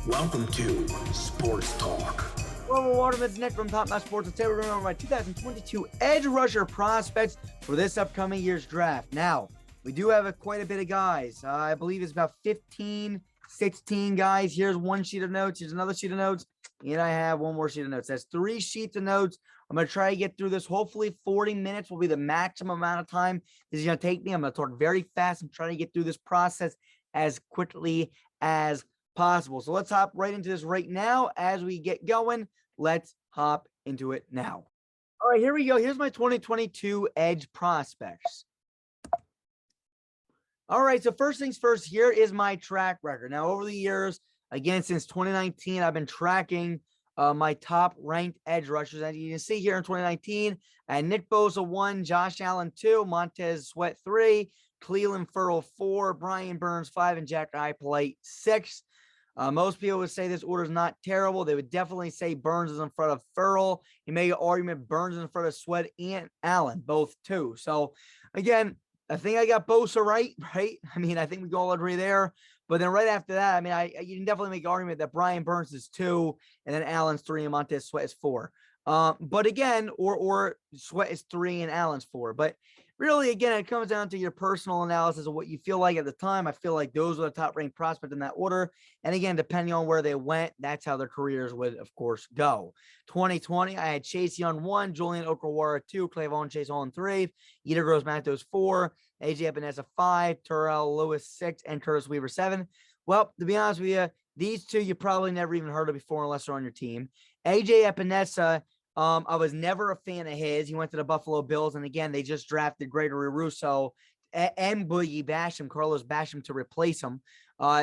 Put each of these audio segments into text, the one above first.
Welcome to Sports Talk. Hello, Waterman's Nick from Top Notch Sports. Today we're going over my 2022 edge rusher prospects for this upcoming year's draft. Now, we do have quite a bit of guys. I believe it's about 15, 16 guys. Here's one sheet of notes. Here's another sheet of notes. And I have one more sheet of notes. That's 3 sheets of notes. I'm going to try to get through this. Hopefully 40 minutes will be the maximum amount of time this is going to take me. I'm going to talk very fast and try to get through this process as quickly as possible. So let's hop right into this right now. As we get going, let's hop into it now. All right, here we go. Here's my 2022 edge prospects. All right, so first things first, here is my track record. Now, over the years, again, since 2019, I've been tracking my top ranked edge rushers. As you can see here in 2019, I had Nick Bosa 1, Josh Allen 2, Montez Sweat 3, Cleveland Ferrell 4, Brian Burns 5, and Jack Polite 6. Most people would say this order is not terrible. They would definitely say Burns is in front of Ferrell. You make an argument Burns is in front of Sweat and Allen, both two. So, again, I think I got Bosa right? I mean, I think we can all agree there. But then right after that, I mean, you can definitely make an argument that Brian Burns is 2, and then Allen's 3, and Montez Sweat is 4. But again, or Sweat is 3 and Allen's 4. But really, again, it comes down to your personal analysis of what you feel like at the time. I feel like those are the top ranked prospects in that order. And again, depending on where they went, that's how their careers would, of course, go. 2020, I had Chase Young 1, Julian Okwara 2, Clavon Chase on 3, Eder Gross Matos 4, AJ Epinesa 5, Terrell Lewis 6, and Curtis Weaver 7. Well, to be honest with you, these two you probably never even heard of before unless they're on your team. AJ Epinesa, I was never a fan of his. He went to the Buffalo Bills, and again, they just drafted Gregory Rousseau and Boogie Basham, Carlos Basham, to replace him.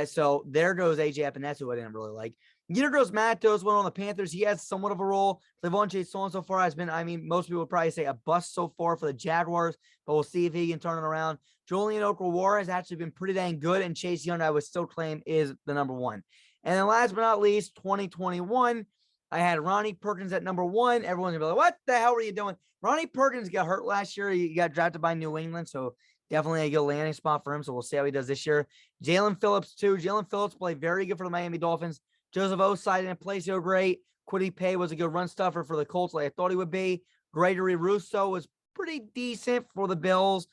So there goes AJ Epinesa, who I didn't really like. Eder Gross Matos went on the Panthers. He has somewhat of a role. Clavon Chase so far has been, I mean, most people would probably say a bust so far for the Jaguars, but we'll see if he can turn it around. Julian Okwara has actually been pretty dang good, and Chase Young, I would still claim, is the number 1. And then last but not least, 2021, I had Ronnie Perkins at number 1. Everyone's gonna be like, what the hell were you doing? Ronnie Perkins got hurt last year. He got drafted by New England, so definitely a good landing spot for him. So we'll see how he does this year. Jalen Phillips, too. Jalen Phillips played very good for the Miami Dolphins. Joseph Osai didn't play so great. Kwity Paye was a good run stuffer for the Colts, like I thought he would be. Gregory Rousseau was pretty decent for the Bills.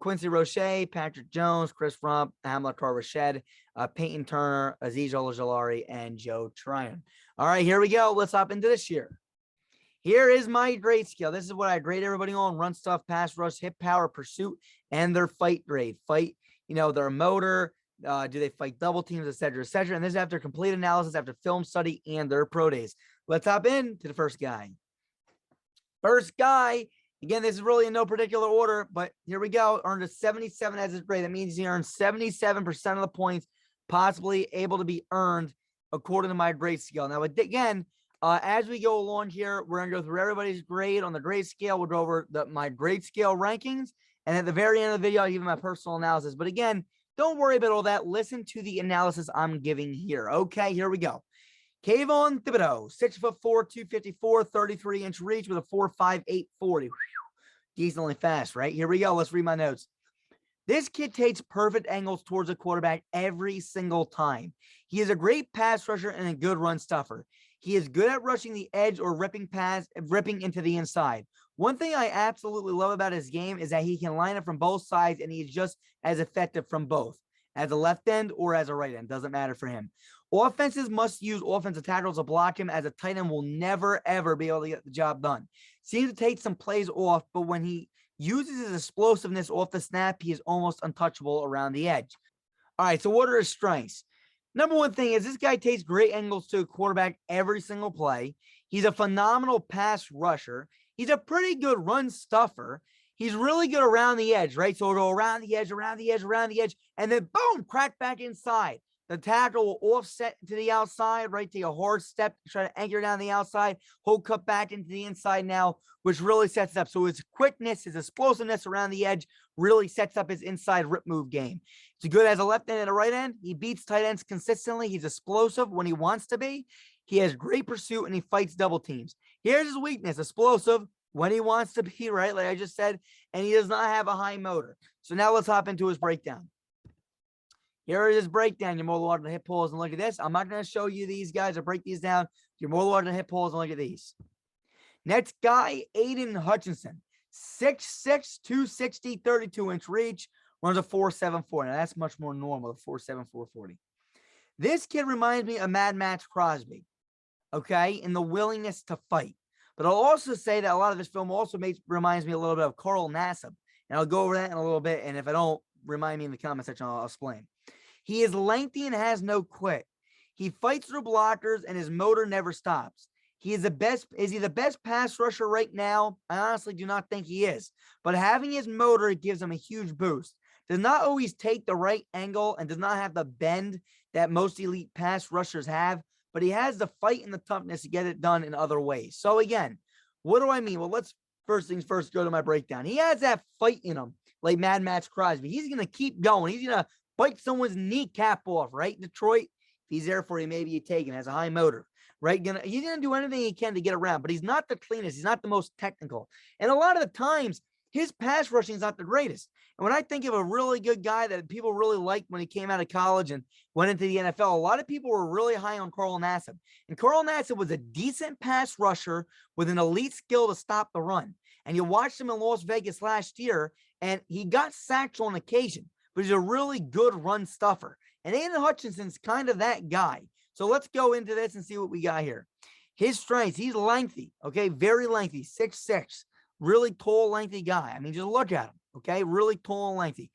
Quincy Roche, Patrick Jones, Chris Rump, Hamilcar Rashed, Peyton Turner, Azeez Ojulari, and Joe Tryon. All right, here we go. Let's hop into this year. Here is my grade scale. This is what I grade everybody on: run stuff, pass rush, hip power, pursuit, and their fight grade. Fight, their motor. Do they fight double teams, et cetera, et cetera. And this is after complete analysis, after film study, and their pro days. Let's hop into the first guy. First guy, again, this is really in no particular order, but here we go. Earned a 77 as his grade. That means he earned 77% of the points possibly able to be earned according to my grade scale. Now, again, as we go along here, we're going to go through everybody's grade on the grade scale. We'll go over my grade scale rankings. And at the very end of the video, I'll give you my personal analysis. But again, don't worry about all that. Listen to the analysis I'm giving here. Okay, here we go. Kayvon Thibodeau, 6'4", 254, 33-inch reach with a 4.58 40. Decently fast, right? Here we go. Let's read my notes. This kid takes perfect angles towards the quarterback every single time. He is a great pass rusher and a good run stuffer. He is good at rushing the edge or ripping into the inside. One thing I absolutely love about his game is that he can line up from both sides, and he is just as effective from both. As a left end or as a right end, doesn't matter for him. Offenses must use offensive tackles to block him, as a tight end will never, ever be able to get the job done. Seems to take some plays off, but when he uses his explosiveness off the snap, he is almost untouchable around the edge. All right, so what are his strengths? Number one thing is this guy takes great angles to a quarterback every single play. He's a phenomenal pass rusher. He's a pretty good run stuffer. He's really good around the edge, right? So it'll go around the edge, and then boom, crack back inside. The tackle will offset to the outside, right? Take a hard step, try to anchor down the outside. He'll cut back into the inside now, which really sets it up. So his quickness, his explosiveness around the edge really sets up his inside rip move game. He's good as a left end and a right end. He beats tight ends consistently. He's explosive when he wants to be. He has great pursuit, and he fights double teams. Here's his weakness: explosive when he wants to be, right? Like I just said, and he does not have a high motor. So now let's hop into his breakdown. Here is his breakdown. You're more than welcome to hit pause and look at this. I'm not going to show you these guys or break these down. You're more than welcome to hit pause and look at these. Next guy, Aiden Hutchinson. 6'6", 260, 32-inch reach. Runs a 4.74. Now, that's much more normal, the 4.7, 4.40. This kid reminds me of Mad Max Crosby, okay, in the willingness to fight. But I'll also say that a lot of this film also reminds me a little bit of Carl Nassib. And I'll go over that in a little bit. And if I don't, remind me in the comment section, I'll explain. He is lengthy and has no quit. He fights through blockers and his motor never stops. He is the best. Is he the best pass rusher right now? I honestly do not think he is. But having his motor gives him a huge boost. Does not always take the right angle and does not have the bend that most elite pass rushers have. But he has the fight and the toughness to get it done in other ways. So again, what do I mean? Well, let's first things first go to my breakdown. He has that fight in him, like Mad Max Crosby. He's going to keep going. He's going to bite someone's kneecap off, right? Detroit, if he's there for you, maybe you take him, has a high motor, right? He's going to do anything he can to get around, but he's not the cleanest. He's not the most technical. And a lot of the times, his pass rushing is not the greatest. And when I think of a really good guy that people really liked when he came out of college and went into the NFL, a lot of people were really high on Carl Nassib. And Carl Nassib was a decent pass rusher with an elite skill to stop the run. And you watched him in Las Vegas last year, and he got sacked on occasion, but he's a really good run stuffer. And Aiden Hutchinson's kind of that guy. So let's go into this and see what we got here. His strengths, he's lengthy, okay? Very lengthy, 6'6", really tall, lengthy guy. I mean, just look at him, okay? Really tall and lengthy.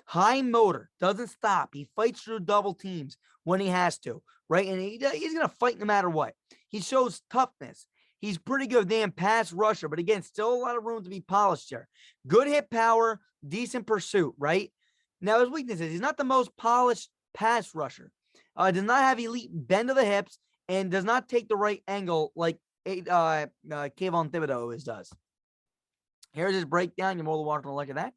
High motor, doesn't stop. He fights through double teams when he has to, right? And he's going to fight no matter what. He shows toughness. He's pretty good damn pass rusher, but again, still a lot of room to be polished here. Good hit power, decent pursuit, right? Now, his weaknesses, he's not the most polished pass rusher. Does not have elite bend of the hips and does not take the right angle like Kayvon Thibodeau always does. Here's his breakdown. You're more than welcome to look at that.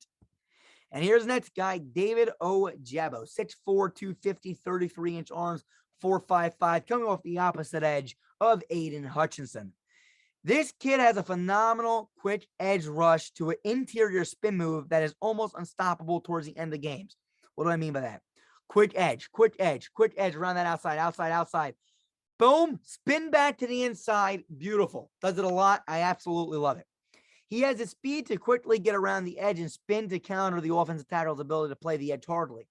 And here's the next guy, David Ojabo, 6'4", 250, 33-inch arms, 4.55, coming off the opposite edge of Aiden Hutchinson. This kid has a phenomenal quick edge rush to an interior spin move that is almost unstoppable towards the end of games. What do I mean by that? Quick edge around that outside. Boom, spin back to the inside. Beautiful. Does it a lot. I absolutely love it. He has the speed to quickly get around the edge and spin to counter the offensive tackle's ability to play the edge hardly.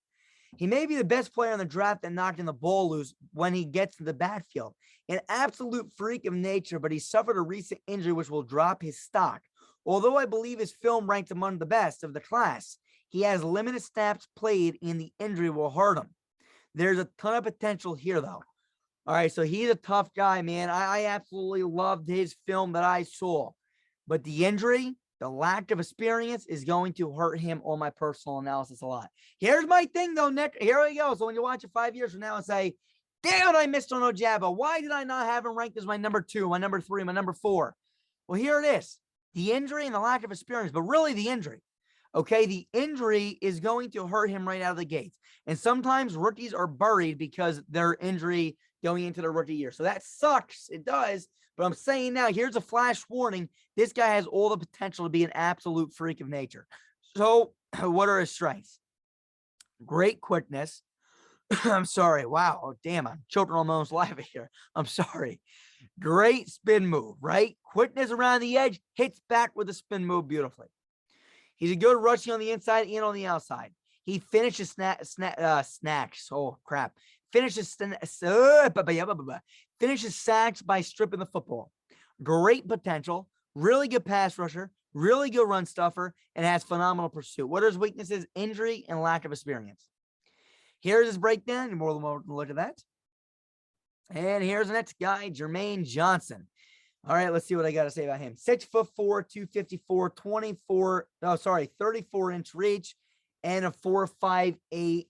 He may be the best player in the draft at knocking the ball loose when he gets to the backfield. An absolute freak of nature, but he suffered a recent injury which will drop his stock. Although I believe his film ranks among the best of the class, he has limited snaps played and the injury will hurt him. There's a ton of potential here, though. All right, so he's a tough guy, man. I absolutely loved his film that I saw. But the injury, the lack of experience is going to hurt him on my personal analysis a lot. Here's my thing, though, Nick. Here we go. So when you watch it 5 years from now and say, damn, I missed on Ojabo. Why did I not have him ranked as my number 2, my number 3, my number 4? Well, here it is. The injury and the lack of experience, but really the injury. Okay, the injury is going to hurt him right out of the gates. And sometimes rookies are buried because their injury going into the rookie year. So that sucks. It does. But I'm saying now, here's a flash warning. This guy has all the potential to be an absolute freak of nature. So what are his strengths? Great quickness. I'm sorry. Wow. Oh, damn. I'm choking almost live here. I'm sorry. Great spin move, right? Quickness around the edge, hits back with a spin move beautifully. He's a good rushing on the inside and on the outside. He finishes snacks. Oh, crap. Finishes sacks by stripping the football. Great potential. Really good pass rusher. Really good run stuffer. And has phenomenal pursuit. What are his weaknesses? Injury and lack of experience. Here's his breakdown. You're more than welcome to look at that. And here's the next guy, Jermaine Johnson. All right, let's see what I got to say about him. 6'4", 254, 34-inch reach, and a 4.58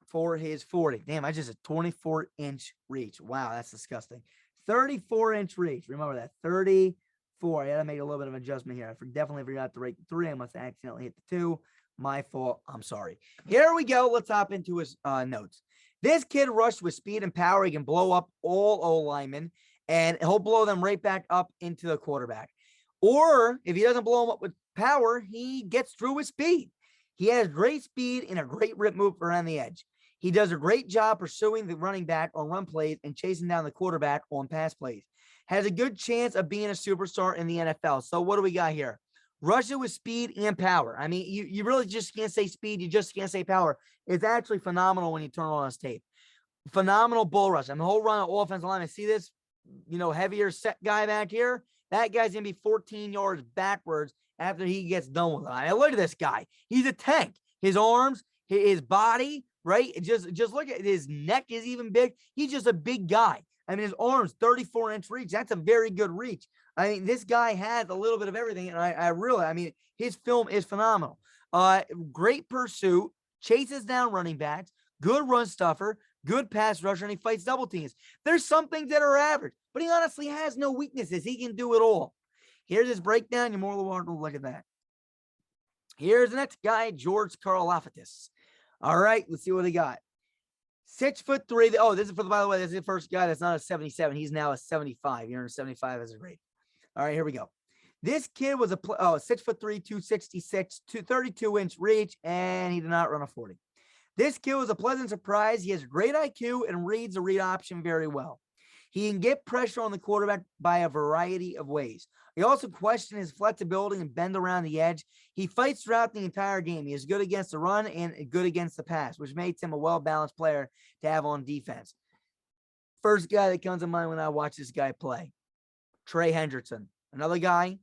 for his 40. Damn, I just a 24-inch reach. Wow, that's disgusting. 34-inch reach. Remember that. 34. I got to make a little bit of adjustment here. I definitely forgot to rate the 3. I must have accidentally hit the 2. My fault. I'm sorry. Here we go. Let's hop into his notes. This kid rushed with speed and power. He can blow up all O-linemen, and he'll blow them right back up into the quarterback. Or if he doesn't blow them up with power, he gets through with speed. He has great speed and a great rip move around the edge. He does a great job pursuing the running back on run plays and chasing down the quarterback on pass plays. Has a good chance of being a superstar in the NFL. So what do we got here? Russia with speed and power. I mean, you really just can't say speed. You just can't say power. It's actually phenomenal when you turn on his tape. Phenomenal bull rush. I mean, the whole run of offensive line. I see this, heavier set guy back here. That guy's going to be 14 yards backwards after he gets done with it. I mean, look at this guy. He's a tank. His arms, his body, right? Just look at his neck is even big. He's just a big guy. I mean, his arms, 34-inch reach. That's a very good reach. I mean, this guy has a little bit of everything. And his film is phenomenal. Great pursuit, chases down running backs, good run stuffer, good pass rusher, and he fights double teams. There's some things that are average, but he honestly has no weaknesses. He can do it all. Here's his breakdown. You're more than welcome to look at that. Here's the next guy, George Karlaftis. All right, let's see what he got. 6'3". Oh, this is by the way, this is the first guy that's not a 77. He's now a 75. You're in 75 as a grade. All right, here we go. This kid was 6'3", 266, 32-inch reach, and he did not run a 40. This kid was a pleasant surprise. He has great IQ and reads the read option very well. He can get pressure on the quarterback by a variety of ways. He also questioned his flexibility and bend around the edge. He fights throughout the entire game. He is good against the run and good against the pass, which makes him a well-balanced player to have on defense. First guy that comes to mind when I watch this guy play, Trey Hendrickson. Another guy,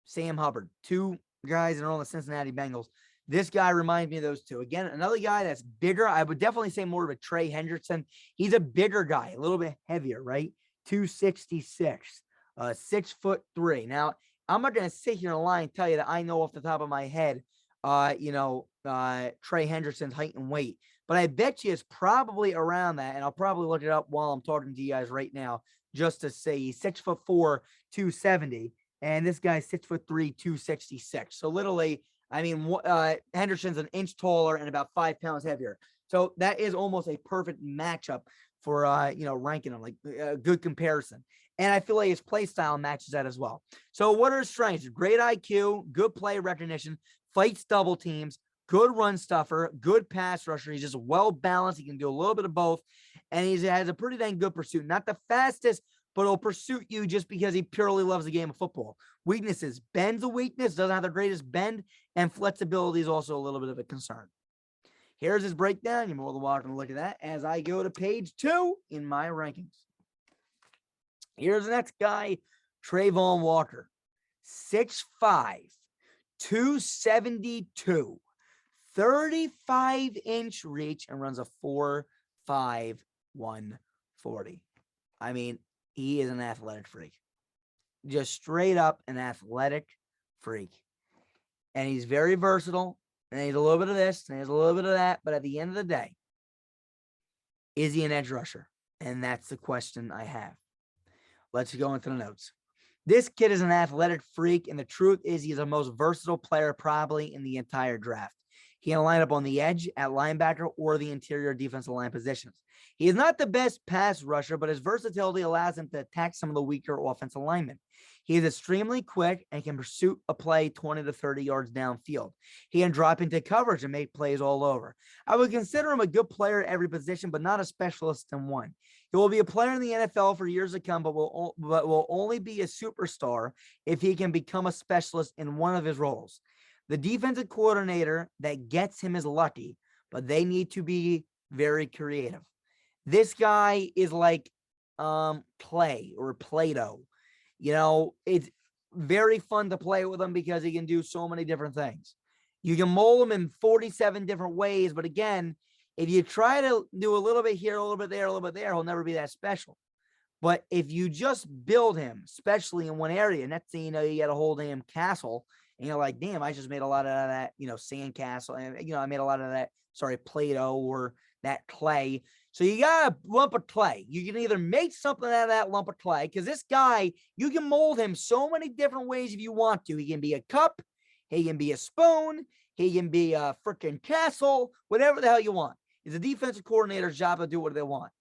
Sam Hubbard. Two guys that are on the Cincinnati Bengals. This guy reminds me of those two. Again, another guy that's bigger. I would definitely say more of a Trey Hendrickson. He's a bigger guy, a little bit heavier, right? 266, 6'3". Now, I'm not going to sit here and lie and tell you that I know off the top of my head, Trey Hendrickson's height and weight. But I bet you it's probably around that, and I'll probably look it up while I'm talking to you guys right now, just to say he's 6'4", 270, and this guy's 6'3", 266. So literally, I mean, Henderson's an inch taller and about 5 pounds heavier. So that is almost a perfect matchup for, ranking him, like a good comparison. And I feel like his play style matches that as well. So what are his strengths? Great IQ, good play recognition, fights double teams, good run stuffer, good pass rusher. He's just well-balanced. He can do a little bit of both. And he has a pretty dang good pursuit. Not the fastest, but he'll pursue you just because he purely loves the game of football. Weaknesses. Bend's a weakness, doesn't have the greatest bend, and flexibility is also a little bit of a concern. Here's his breakdown. You're more than welcome to look at that as I go to page 2 in my rankings. Here's the next guy, Trayvon Walker. 6'5", 272, 35-inch reach, and runs a 4.5, 140. I mean, he is an athletic freak. Just straight up an athletic freak. And he's very versatile. And he's a little bit of this, and he's a little bit of that. But at the end of the day, is he an edge rusher? And that's the question I have. Let's go into the notes. This kid is an athletic freak, and the truth is he's the most versatile player probably in the entire draft. He can line up on the edge, at linebacker, or the interior defensive line positions. He is not the best pass rusher, but his versatility allows him to attack some of the weaker offensive linemen. He is extremely quick and can pursue a play 20 to 30 yards downfield. He can drop into coverage and make plays all over. I would consider him a good player at every position, but not a specialist in one. He will be a player in the NFL for years to come, but will only be a superstar if he can become a specialist in one of his roles. The defensive coordinator that gets him is lucky, but they need to be very creative. This guy is like Play or Play-Doh. It's very fun to play with him because he can do so many different things. You can mold him in 47 different ways, but again, if you try to do a little bit here, a little bit there, a little bit there, he'll never be that special. But if you just build him, especially in one area, next thing you know, you got a whole damn castle, and you're like, damn, I just made a lot of that, sand castle, and, I made a lot of that, Play-Doh or that clay. So you got a lump of clay. You can either make something out of that lump of clay, because this guy, you can mold him so many different ways if you want to. He can be a cup. He can be a spoon. He can be a freaking castle, whatever the hell you want. It's a defensive coordinator's job to do what they want.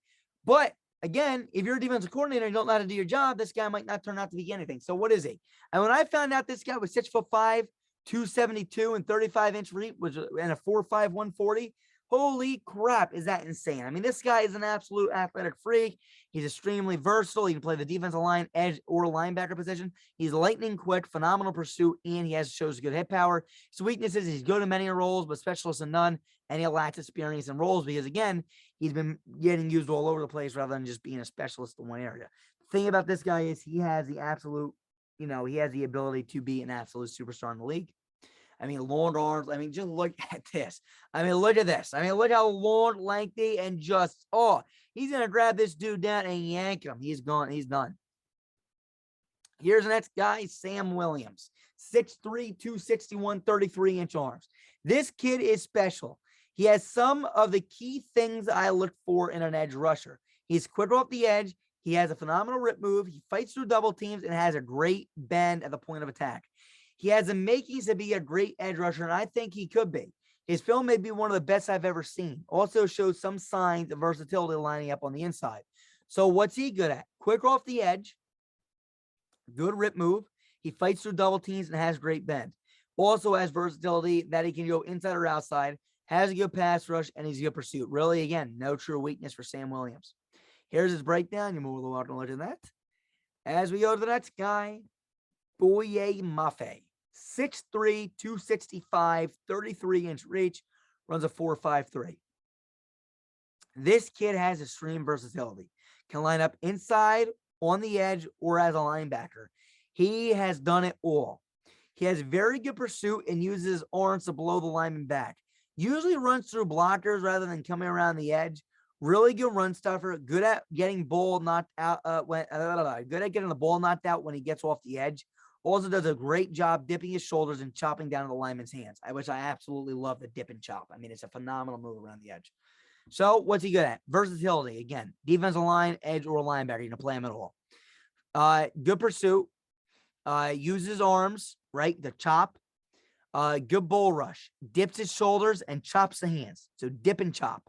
But again, if you're a defensive coordinator and you don't know how to do your job, this guy might not turn out to be anything. So what is he? And when I found out this guy was 6'5", 272, and 35-inch reach, and a 4.5, 140, Holy crap, is that insane? I mean, this guy is an absolute athletic freak. He's extremely versatile. He can play the defensive line, edge, or linebacker position. He's lightning quick, phenomenal pursuit, and he shows good hit power. His weaknesses, he's good in many roles, but specialist in none, and he lacks experience in roles because, again, he's been getting used all over the place rather than just being a specialist in one area. The thing about this guy is he has the absolute, he has the ability to be an absolute superstar in the league. I mean, long arms. I mean, just look at this. I mean, look at this. I mean, look how long, lengthy, and just, he's going to grab this dude down and yank him. He's gone. He's done. Here's the next guy, Sam Williams. 6'3", 261, 33-inch arms. This kid is special. He has some of the key things I look for in an edge rusher. He's quick off the edge. He has a phenomenal rip move. He fights through double teams and has a great bend at the point of attack. He has the makings to be a great edge rusher, and I think he could be. His film may be one of the best I've ever seen. Also shows some signs of versatility lining up on the inside. So what's he good at? Quick off the edge, good rip move. He fights through double teams and has great bend. Also has versatility that he can go inside or outside, has a good pass rush, and he's a good pursuit. Really, again, no true weakness for Sam Williams. Here's his breakdown. You're more than welcome to look at that. As we go to the next guy, Beau Moffet. 6'3", 265, 33-inch reach, runs a 4.53. This kid has extreme versatility. Can line up inside, on the edge, or as a linebacker. He has done it all. He has very good pursuit and uses his arms to blow the lineman back. Usually runs through blockers rather than coming around the edge. Really good run stuffer. Good at getting ball knocked out. Good at getting the ball knocked out when he gets off the edge. Also does a great job dipping his shoulders and chopping down the lineman's hands, which I absolutely love the dip and chop. I mean, it's a phenomenal move around the edge. So what's he good at? Versatility. Again, defensive line, edge, or linebacker. You can play him at all. Good pursuit. Uses arms, right, to chop. Good bull rush. Dips his shoulders and chops the hands. So dip and chop.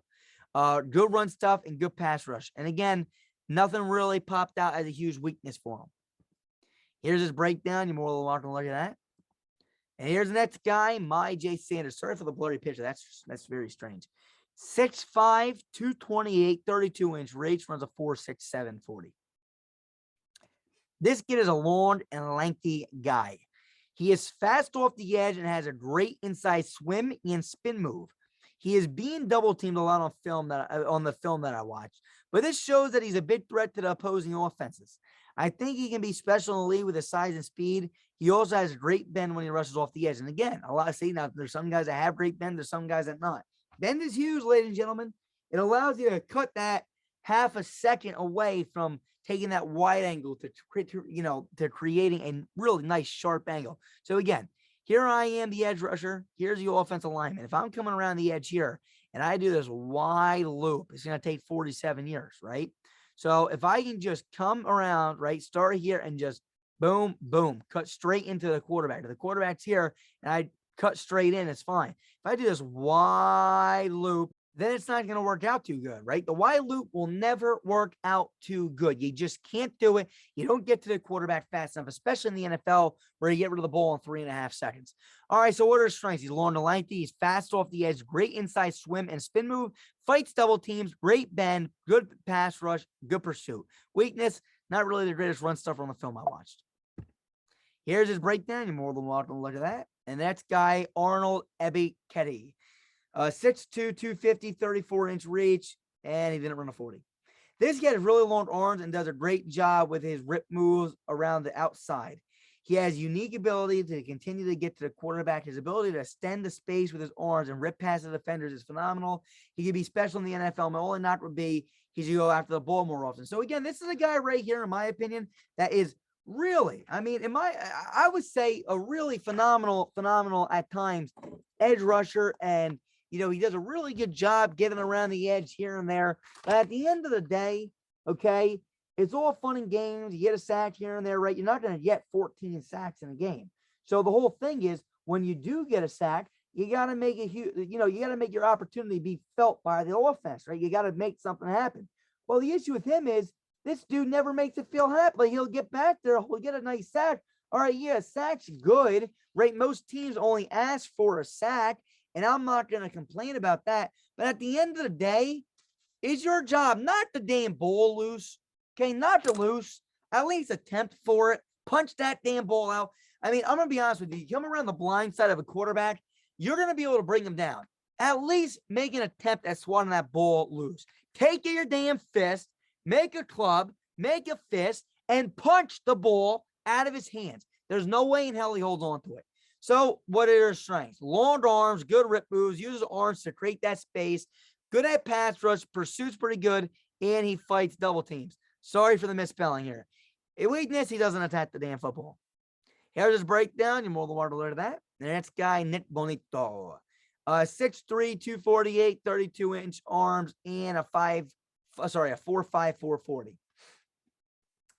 Good run stuff and good pass rush. And again, nothing really popped out as a huge weakness for him. Here's his breakdown. You're more than welcome to look at that. And here's the next guy, J. Sanders. Sorry for the blurry picture. That's very strange. 6'5", 228, 32-inch reach, runs a 4.67 40. This kid is a long and lengthy guy. He is fast off the edge and has a great inside swim and spin move. He is being double teamed a lot on the film that I watched, but this shows that he's a big threat to the opposing offenses. I think he can be special in the league with his size and speed. He also has great bend when he rushes off the edge. And again, now there's some guys that have great bend, there's some guys that not. Bend is huge, ladies and gentlemen. It allows you to cut that half a second away from taking that wide angle to creating a really nice sharp angle. So again, here I am, the edge rusher. Here's the offensive lineman. If I'm coming around the edge here and I do this wide loop, it's going to take 47 years, right? So if I can just come around, right, start here and just boom, boom, cut straight into the quarterback. If the quarterback's here and I cut straight in, it's fine. If I do this wide loop, then it's not going to work out too good, right? The wide loop will never work out too good. You just can't do it. You don't get to the quarterback fast enough, especially in the NFL where you get rid of the ball in 3.5 seconds. All right, so what are his strengths? He's long and lengthy. He's fast off the edge, great inside swim and spin move, fights double teams, great bend, good pass rush, good pursuit. Weakness, not really the greatest run stuff on the film I watched. Here's his breakdown. You're more than welcome to look at that. And that's guy Arnold Ebiketie. 6'2", 250, 34-inch reach, and he didn't run a 40. This guy has really long arms and does a great job with his rip moves around the outside. He has unique ability to continue to get to the quarterback. His ability to extend the space with his arms and rip past the defenders is phenomenal. He could be special in the NFL. My only knock would be he should go after the ball more often. So again, this is a guy right here, in my opinion, that is really, I would say a really phenomenal at times edge rusher, and he does a really good job getting around the edge here and there. But at the end of the day, okay, it's all fun and games. You get a sack here and there, right? You're not going to get 14 sacks in a game. So the whole thing is, when you do get a sack, you got to make you got to make your opportunity be felt by the offense, right? You got to make something happen. Well, the issue with him is this dude never makes it feel happy. Like, he'll get back there, he'll get a nice sack. All right, yeah, sack's good, right? Most teams only ask for a sack. and I'm not going to complain about that. But at the end of the day, it's your job not to damn ball loose, okay? Not to loose. At least attempt for it. Punch that damn ball out. I mean, I'm going to be honest with you. You come around the blind side of a quarterback, you're going to be able to bring him down. At least make an attempt at swatting that ball loose. Take your damn fist, make a club, make a fist, and punch the ball out of his hands. There's no way in hell he holds on to it. So what are his strengths? Long arms, good rip moves, uses arms to create that space, good at pass rush, pursuit's pretty good, and he fights double teams. Sorry for the misspelling here. A weakness, he doesn't attack the damn football. Here's his breakdown. You're more than welcome to learn that. The next guy, Nick Bonito. 6'3", 248, 32-inch arms, and a 4.5, 440.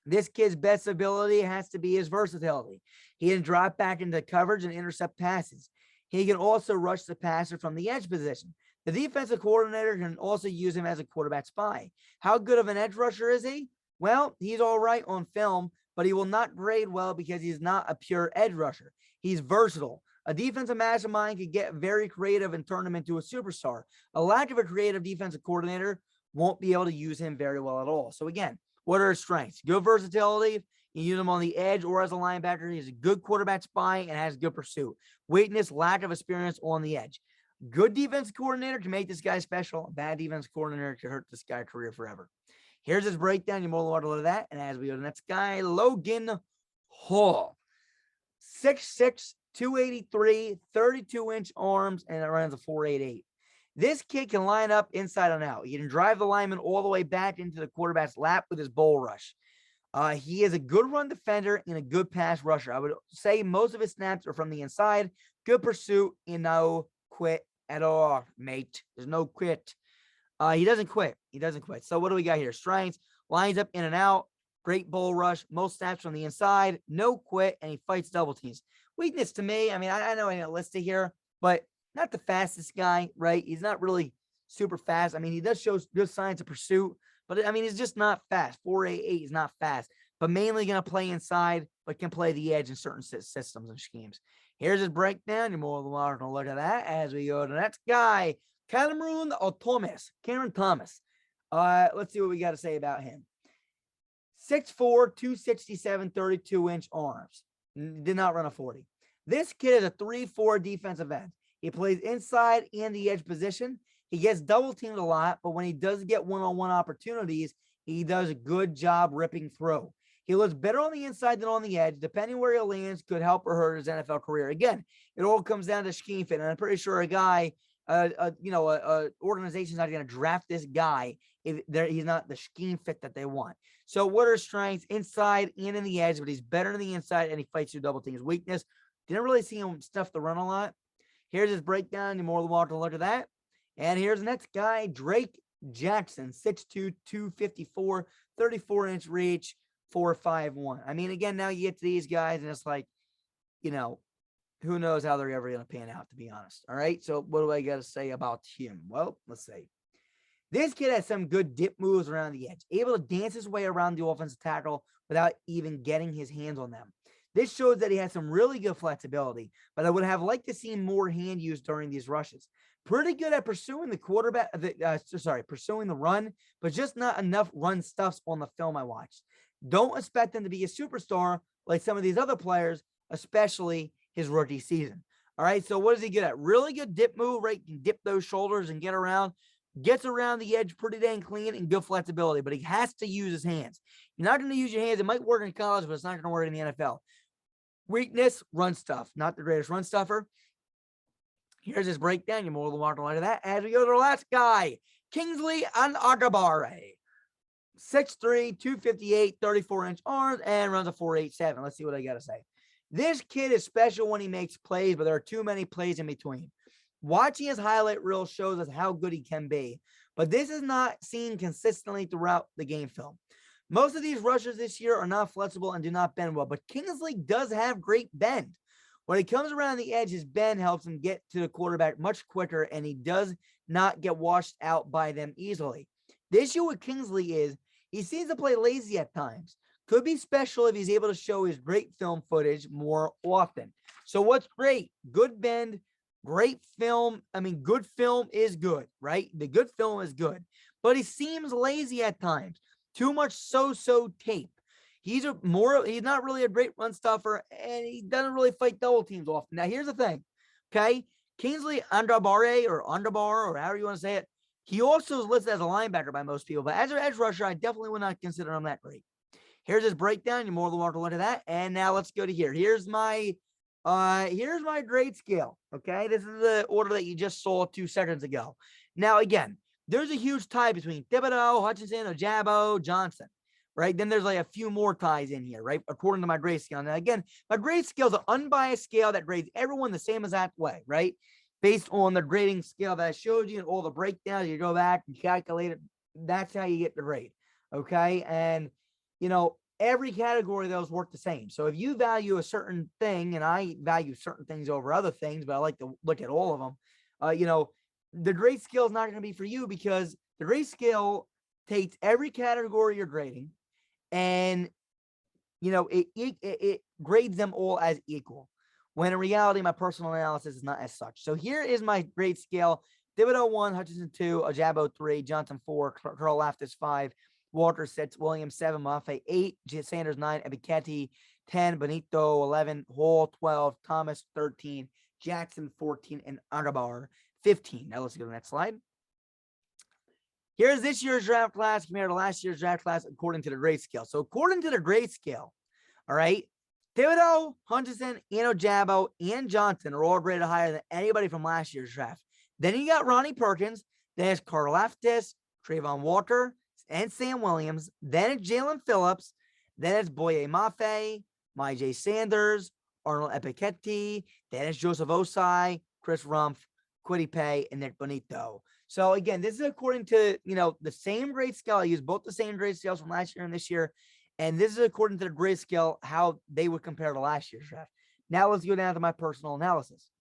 This kid's best ability has to be his versatility. He can drop back into coverage and intercept passes. He can also rush the passer from the edge position. The defensive coordinator can also use him as a quarterback spy. How good of an edge rusher is he? Well, he's all right on film, but he will not grade well because he's not a pure edge rusher. He's versatile. A defensive mastermind can get very creative and turn him into a superstar. A lack of a creative defensive coordinator won't be able to use him very well at all. So again, what are his strengths? Good versatility. You use him on the edge or as a linebacker. He's a good quarterback spy and has good pursuit. Weakness, lack of experience on the edge. Good defensive coordinator can make this guy special. Bad defensive coordinator can hurt this guy's career forever. Here's his breakdown. You're more than welcome to that. And as we go to the next guy, Logan Hall. 6'6", 283, 32-inch arms, and it runs a 4.88. This kid can line up inside and out. He can drive the lineman all the way back into the quarterback's lap with his bull rush. He is a good run defender and a good pass rusher. I would say most of his snaps are from the inside. Good pursuit and no quit at all, mate. There's no quit. He doesn't quit. He doesn't quit. So what do we got here? Strengths, lines up in and out, great bull rush, most snaps from the inside, no quit, and he fights double teams. Weakness to me, I mean, I know I listed here, but not the fastest guy, right? He's not really super fast. I mean, he does show good signs of pursuit, but I mean, he's just not fast. 4.88 is not fast, but mainly going to play inside, but can play the edge in certain systems and schemes. Here's his breakdown. You're more than welcome to look at that as we go to the next guy, Cameron Thomas. Let's see what we got to say about him. 6'4", 267, 32-inch arms. Did not run a 40. This kid is a 3-4 defensive end. He plays inside and the edge position. He gets double teamed a lot, but when he does get one-on-one opportunities, he does a good job ripping through. He looks better on the inside than on the edge. Depending where he lands, could help or hurt his NFL career. Again, it all comes down to scheme fit, and I'm pretty sure a guy, organization's not going to draft this guy if he's not the scheme fit that they want. So what are strengths? Inside and in the edge, but he's better on the inside, and he fights through double teams. Weakness, didn't really see him stuff the run a lot. Here's his breakdown. You're more than welcome to look at that. And here's the next guy, Drake Jackson, 6'2", 254, 34-inch reach, 4.51. I mean, again, now you get to these guys, and it's like, who knows how they're ever going to pan out, to be honest. All right, so what do I got to say about him? Well, let's see. This kid has some good dip moves around the edge, able to dance his way around the offensive tackle without even getting his hands on them. This shows that he has some really good flexibility, but I would have liked to see more hand use during these rushes. Pretty good at pursuing the quarterback, pursuing the run, but just not enough run stuffs on the film I watched. Don't expect him to be a superstar like some of these other players, especially his rookie season. All right, so what is he good at? Really good dip move, right? He can dip those shoulders and get around. Gets around the edge pretty dang clean and good flexibility, but he has to use his hands. You're not going to use your hands. It might work in college, but it's not going to work in the NFL. Weakness, run stuff. Not the greatest run stuffer. Here's his breakdown. You're more than welcome to look at that. As we go to the last guy, Kingsley Anderson. 6'3", 258, 34-inch arms, and runs a 4.87. Let's see what I got to say. This kid is special when he makes plays, but there are too many plays in between. Watching his highlight reel shows us how good he can be, but this is not seen consistently throughout the game film. Most of these rushers this year are not flexible and do not bend well, but Kingsley does have great bend. When he comes around the edge, his bend helps him get to the quarterback much quicker, and he does not get washed out by them easily. The issue with Kingsley is he seems to play lazy at times. Could be special if he's able to show his great film footage more often. So what's great? Good bend, Great film. I mean, good film is good, right? The good film is good, but he seems lazy at times. Too much so-so tape. He's not really a great run stuffer, and he doesn't really fight double teams often. Now, here's the thing, okay? Kingsley Andabare or Andabar or however you want to say it, he also is listed as a linebacker by most people, but as an edge rusher, I definitely would not consider him that great. Here's his breakdown. You're more than welcome to look at that. And now let's go to here. Here's my grade scale. Okay, this is the order that you just saw 2 seconds ago. Now, again, there's a huge tie between Thibodeau, Hutchinson, Ojabo, Johnson, right? Then there's like a few more ties in here, right? According to my grade scale. Now, again, my grade scale is an unbiased scale that grades everyone the same exact way, right? Based on the grading scale that I showed you and all the breakdowns, you go back and calculate it. That's how you get the grade, okay? And, you know, every category of those work the same. So if you value a certain thing, and I value certain things over other things, but I like to look at all of them, you know, the grade scale is not going to be for you because the grade scale takes every category you're grading and, you know, it grades them all as equal. When in reality, my personal analysis is not as such. So here is my grade scale. Thibodeau 1, Hutchinson 2, Ojabo 3, Johnson 4, Carroll Laftis 5, Walker 6, Williams 7, Moffet 8, Sanders 9, Ebiketie 10, Benito 11, Hall 12, Thomas 13, Jackson 14, and Agabar 15. Now let's go to the next slide. Here's this year's draft class compared to last year's draft class according to the grade scale. So according to the grade scale, all right, Thibodeau, Hutchinson, and Ojabo, and Johnson are all graded higher than anybody from last year's draft. Then you got Ronnie Perkins. Then it's Carl Laftis, Trayvon Walker, and Sam Williams. Then it's Jalen Phillips. Then it's Beau Moffet, Myjai Sanders, Arnold Ebiketie. Then it's Joseph Osai, Chris Rumpf, Kwity Paye, and Nick Bonito. So again, this is according to, you know, the same grade scale. I use both the same grade scales from last year and this year. And this is according to the grade scale, how they would compare to last year's draft. Now let's go down to my personal analysis.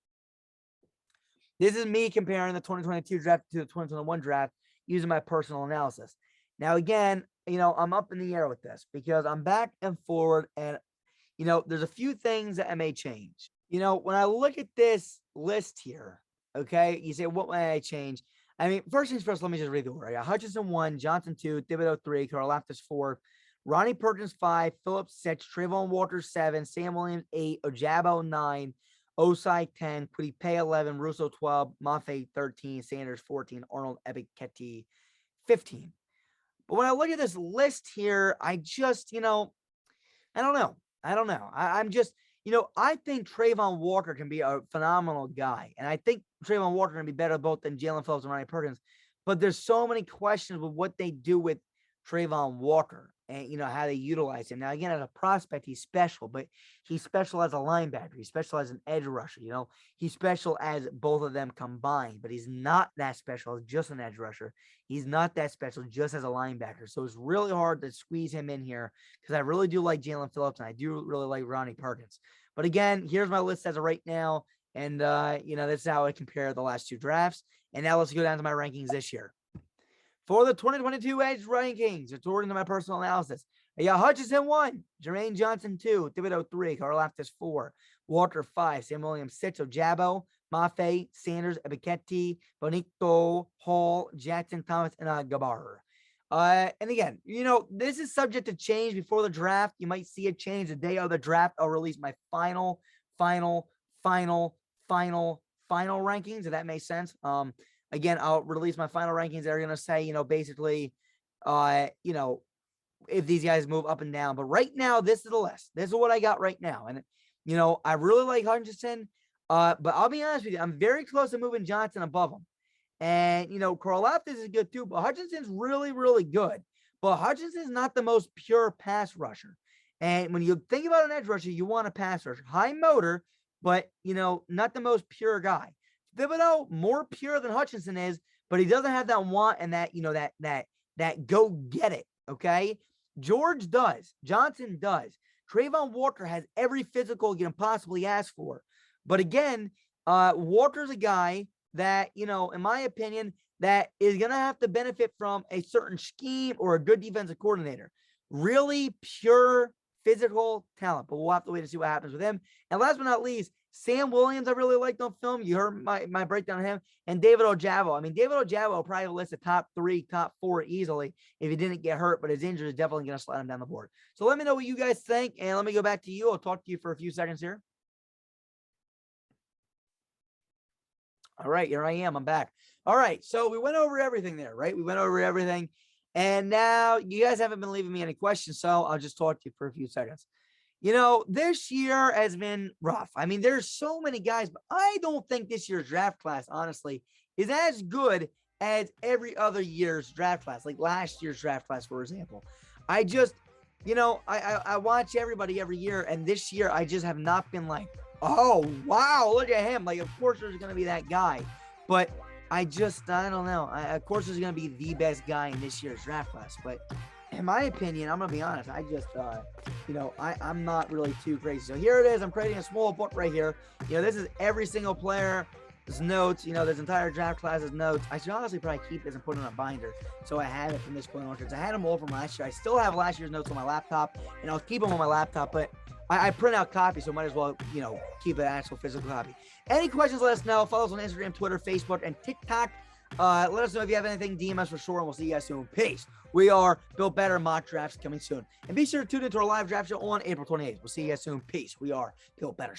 This is me comparing the 2022 draft to the 2021 draft using my personal analysis. Now, again, you know, I'm up in the air with this because I'm back and forward and, you know, there's a few things that I may change. You know, when I look at this list here, okay, you say, what may I change? I mean, first things first, let me just read the order. I got Hutchinson 1, Johnson 2, Thibodeau 3, Carl Laftis 4, Ronnie Perkins 5, Phillips 6, Trayvon Walker 7, Sam Williams 8, Ojabo 9, Osai 10, Kwity Paye 11, Russo 12, Moffett 13, Sanders 14, Arnold Ebiketie 15. But when I look at this list here, I just, you know, I don't know. I'm just, you know, I think Trayvon Walker can be a phenomenal guy. And I think Trayvon Walker can be better both than Jalen Phillips and Ronnie Perkins. But there's so many questions with what they do with Trayvon Walker and, you know, how they utilize him. Now, again, as a prospect, he's special, but he's special as a linebacker. He's special as an edge rusher, you know. He's special as both of them combined, but he's not that special as just an edge rusher. He's not that special just as a linebacker. So it's really hard to squeeze him in here because I really do like Jalen Phillips and I do really like Ronnie Perkins. But again, here's my list as of right now. And, you know, this is how I compare the last 2 drafts. And now let's go down to my rankings this year. For the 2022 Edge rankings, according to my personal analysis, I got Hutchinson 1, Jermaine Johnson 2, Thibodeau 3, Carl Laftis 4, Walker 5, Sam Williams 6, Ojabo, Moffett, Sanders, Ebiketie, Bonito, Hall, Jackson, Thomas, and Gabar. And again, you know, this is subject to change before the draft. You might see it change the day of the draft. I'll release my final rankings, if that makes sense. Again, I'll release my final rankings that are going to say, you know, basically, you know, if these guys move up and down. But right now, this is the list. This is what I got right now. And, you know, I really like Hutchinson. But I'll be honest with you, I'm very close to moving Johnson above him. And, you know, Carl Laftis is good too, but Hutchinson's really, really good. But Hutchinson's not the most pure pass rusher. And when you think about an edge rusher, you want a pass rusher. High motor, but, you know, not the most pure guy. Thibodeau, more pure than Hutchinson is, but he doesn't have that want and that, you know, that go get it, okay? George does. Johnson does. Trayvon Walker has every physical you can possibly ask for. But again, Walker's a guy that, you know, in my opinion, that is going to have to benefit from a certain scheme or a good defensive coordinator. Really pure physical talent, but we'll have to wait to see what happens with him. And last but not least, Sam Williams, I really liked on film. You heard my breakdown of him. And David Ojabo. I mean, David Ojabo will probably list the top 3, top 4 easily if he didn't get hurt, but his injury is definitely going to slide him down the board. So let me know what you guys think, and let me go back to you. I'll talk to you for a few seconds here. All right, here I am. I'm back. All right, so we went over everything there, right? We went over everything, and now you guys haven't been leaving me any questions, so I'll just talk to you for a few seconds. You know, this year has been rough. I mean, there's so many guys, but I don't think this year's draft class, honestly, is as good as every other year's draft class, like last year's draft class, for example. I just, you know, I watch everybody every year, and this year I just have not been like, oh, wow, look at him. Like, of course there's going to be that guy, but I don't know. Of course there's going to be the best guy in this year's draft class, but in my opinion, I'm going to be honest, I just, you know, I'm not really too crazy. So here it is. I'm creating a small book right here. You know, this is every single player. There's notes, you know, there's entire draft classes notes. I should honestly probably keep this and put it in a binder so I have it from this point on. Because I had them all from last year. I still have last year's notes on my laptop, and I'll keep them on my laptop, but I print out copies, so might as well, you know, keep an actual physical copy. Any questions, let us know. Follow us on Instagram, Twitter, Facebook, and TikTok. Let us know if you have anything. DM us for sure, and we'll see you guys soon. Peace. We are Built Better mock drafts coming soon. And be sure to tune into our live draft show on April 28th. We'll see you guys soon. Peace. We are Built Better.